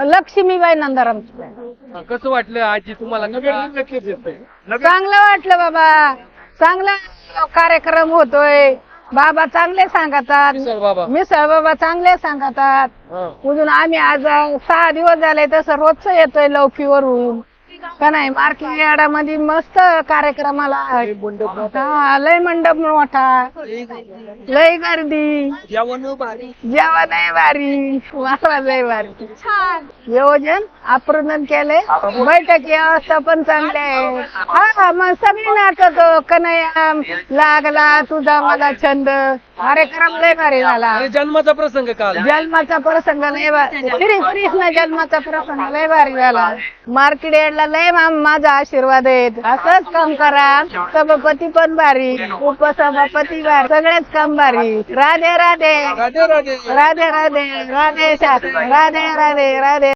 लक्ष्मीबाई नंदाराम. कसं वाटलं आजी तुम्हाला? चांगलं वाटलं बाबा, चांगला कार्यक्रम होतोय. बाबा चांगले सांगतात, मिसळ बाबा. मिसळ बाबा चांगले सांगतात. हा. अजून आम्ही आज 6 दिवस झाले तसं रोजच येतोय लौकीवरून का नाही. मार्केट यार्डामध्ये मस्त कार्यक्रमाला हा, लय मंडप मोठा, लय गर्दी, जेवण आहे भारी, वासरा लय भारी. छान नियोजन आप्रदन केले. बैठक व्यवस्था पण चांगले आहे. हा मग सगळी नाचत कन्हैया लागला तुझा मला छंद. कार्यक्रम लय भारी झाला. आणि जन्माचा प्रसंग काल. जन्माचा प्रसंग लय भारी, श्री कृष्ण जन्माचा प्रसंग लय भारी झाला. मार्केट यार्डला लय माझा आशीर्वाद आहे. असंच काम करा. सभापती पण भारी, उपसभापती भारी, सगळेच काम भारी. राधे राधे राधे राधे. राधे राधे राधे राधे राधे राधे.